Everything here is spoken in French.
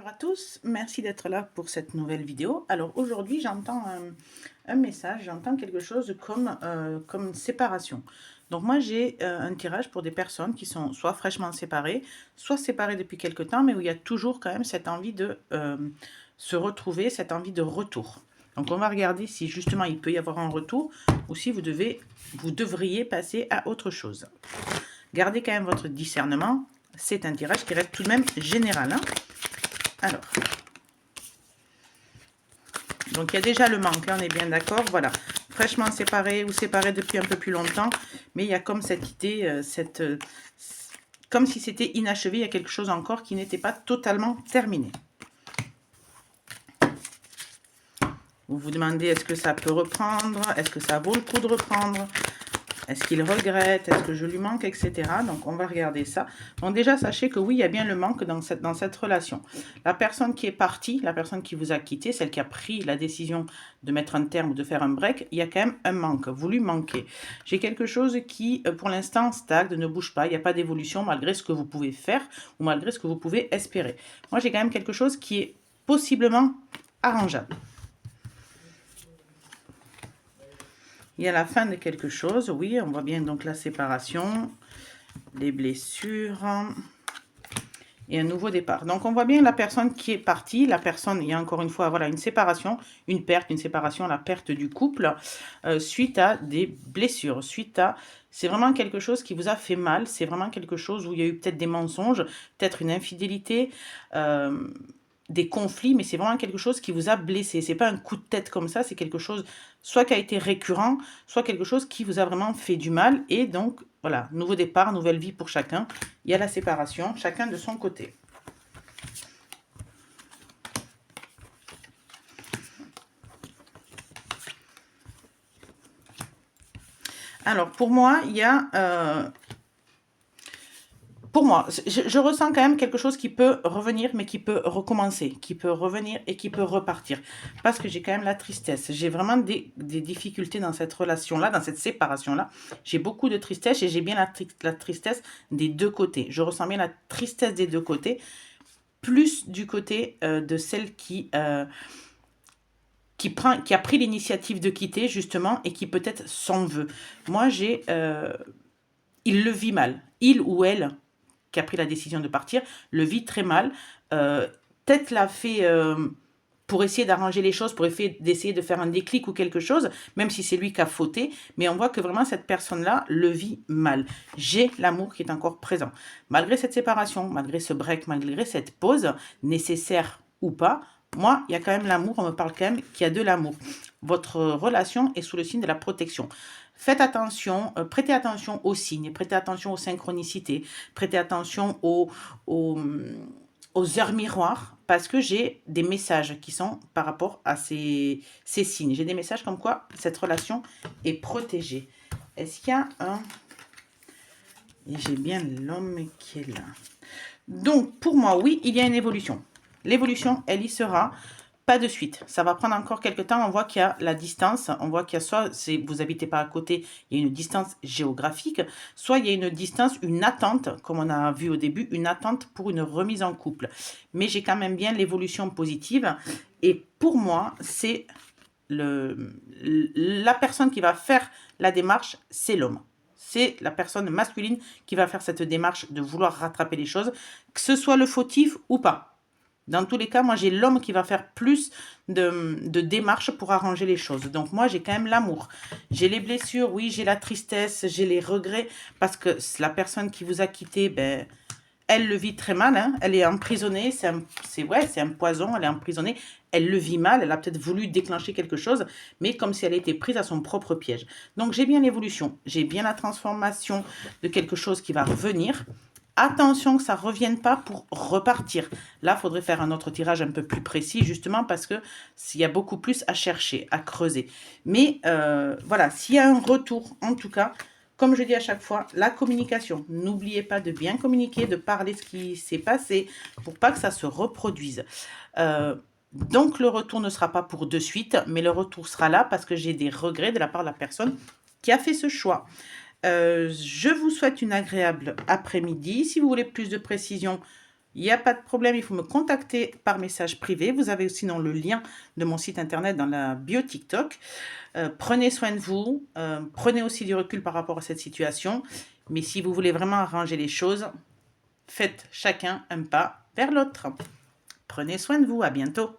Bonjour à tous, merci d'être là pour cette nouvelle vidéo. Alors aujourd'hui j'entends un message, j'entends quelque chose comme séparation. Donc moi j'ai un tirage pour des personnes qui sont soit fraîchement séparées, soit séparées depuis quelque temps, mais où il y a toujours quand même cette envie de se retrouver, cette envie de retour. Donc on va regarder si justement il peut y avoir un retour ou si vous devriez passer à autre chose. Gardez quand même votre discernement, c'est un tirage qui reste tout de même général, hein. Alors, donc il y a déjà le manque, là on est bien d'accord, voilà. Fraîchement séparé ou séparé depuis un peu plus longtemps, mais il y a comme cette idée, comme si c'était inachevé, il y a quelque chose encore qui n'était pas totalement terminé. Vous vous demandez est-ce que ça peut reprendre, est-ce que ça vaut le coup de reprendre, est-ce qu'il regrette, est-ce que je lui manque, etc. Donc on va regarder ça. Donc déjà sachez que oui, il y a bien le manque dans cette relation. La personne qui est partie, la personne qui vous a quitté, celle qui a pris la décision de mettre un terme ou de faire un break, il y a quand même un manque, vous lui manquez. J'ai quelque chose qui pour l'instant stagne, ne bouge pas, il n'y a pas d'évolution malgré ce que vous pouvez faire ou malgré ce que vous pouvez espérer. Moi j'ai quand même quelque chose qui est possiblement arrangeable. Il y a la fin de quelque chose, oui, on voit bien donc la séparation, les blessures et un nouveau départ. Donc on voit bien la personne qui est partie, la personne, il y a encore une fois, voilà, une séparation, une perte, une séparation, la perte du couple, suite à des blessures, c'est vraiment quelque chose qui vous a fait mal, c'est vraiment quelque chose où il y a eu peut-être des mensonges, peut-être une infidélité, des conflits, mais c'est vraiment quelque chose qui vous a blessé. C'est pas un coup de tête comme ça, c'est quelque chose soit qui a été récurrent, soit quelque chose qui vous a vraiment fait du mal. Et donc, voilà, nouveau départ, nouvelle vie pour chacun. Il y a la séparation, chacun de son côté. Alors, pour moi, il y a... pour moi, je ressens quand même quelque chose qui peut revenir, mais qui peut recommencer, qui peut revenir et qui peut repartir. Parce que j'ai quand même la tristesse. J'ai vraiment des difficultés dans cette relation-là, dans cette séparation-là. J'ai beaucoup de tristesse et j'ai bien la tristesse des deux côtés. Je ressens bien la tristesse des deux côtés, plus du côté de celle qui a pris l'initiative de quitter, justement, et qui peut-être s'en veut. Moi, il le vit mal. Il ou elle qui a pris la décision de partir, le vit très mal. Peut-être l'a fait pour essayer d'arranger les choses, pour d'essayer de faire un déclic ou quelque chose, même si c'est lui qui a fauté. Mais on voit que vraiment cette personne-là le vit mal. J'ai l'amour qui est encore présent. Malgré cette séparation, malgré ce break, malgré cette pause, nécessaire ou pas, moi, il y a quand même l'amour, on me parle quand même qu'il y a de l'amour. Votre relation est sous le signe de la protection. Faites attention, prêtez attention aux signes, prêtez attention aux synchronicités, prêtez attention aux heures miroirs, parce que j'ai des messages qui sont par rapport à ces signes. J'ai des messages comme quoi cette relation est protégée. Est-ce qu'il y a un... Et j'ai bien l'homme qui est là. Donc, pour moi, oui, il y a une évolution. L'évolution, elle y sera. Pas de suite, ça va prendre encore quelques temps. On voit qu'il y a la distance, on voit qu'il y a soit vous n'habitez pas à côté, il y a une distance géographique, soit il y a une distance, une attente, comme on a vu au début, une attente pour une remise en couple. Mais j'ai quand même bien l'évolution positive. Et pour moi, c'est la personne qui va faire la démarche, c'est l'homme. C'est la personne masculine qui va faire cette démarche de vouloir rattraper les choses, que ce soit le fautif ou pas. Dans tous les cas, moi, j'ai l'homme qui va faire plus de démarches pour arranger les choses. Donc, moi, j'ai quand même l'amour. J'ai les blessures, oui, j'ai la tristesse, j'ai les regrets. Parce que la personne qui vous a quitté, ben, elle le vit très mal. Hein. Elle est emprisonnée. C'est un poison. Elle est emprisonnée. Elle le vit mal. Elle a peut-être voulu déclencher quelque chose. Mais comme si elle était prise à son propre piège. Donc, j'ai bien l'évolution. J'ai bien la transformation de quelque chose qui va revenir. Attention que ça ne revienne pas pour repartir. Là, il faudrait faire un autre tirage un peu plus précis, justement, parce que s'il y a beaucoup plus à chercher, à creuser. Mais voilà, s'il y a un retour, en tout cas, comme je dis à chaque fois, la communication. N'oubliez pas de bien communiquer, de parler ce qui s'est passé, pour pas que ça se reproduise. Donc, le retour ne sera pas pour de suite, mais le retour sera là parce que j'ai des regrets de la part de la personne qui a fait ce choix. Je vous souhaite une agréable après-midi. Si vous voulez plus de précision, Il n'y a pas de problème, il faut me contacter par message privé. Vous avez sinon le lien de mon site internet dans la bio TikTok. Prenez soin de vous, prenez aussi du recul par rapport à cette situation. Mais si vous voulez vraiment arranger les choses, faites chacun un pas vers l'autre. Prenez soin de vous, à bientôt.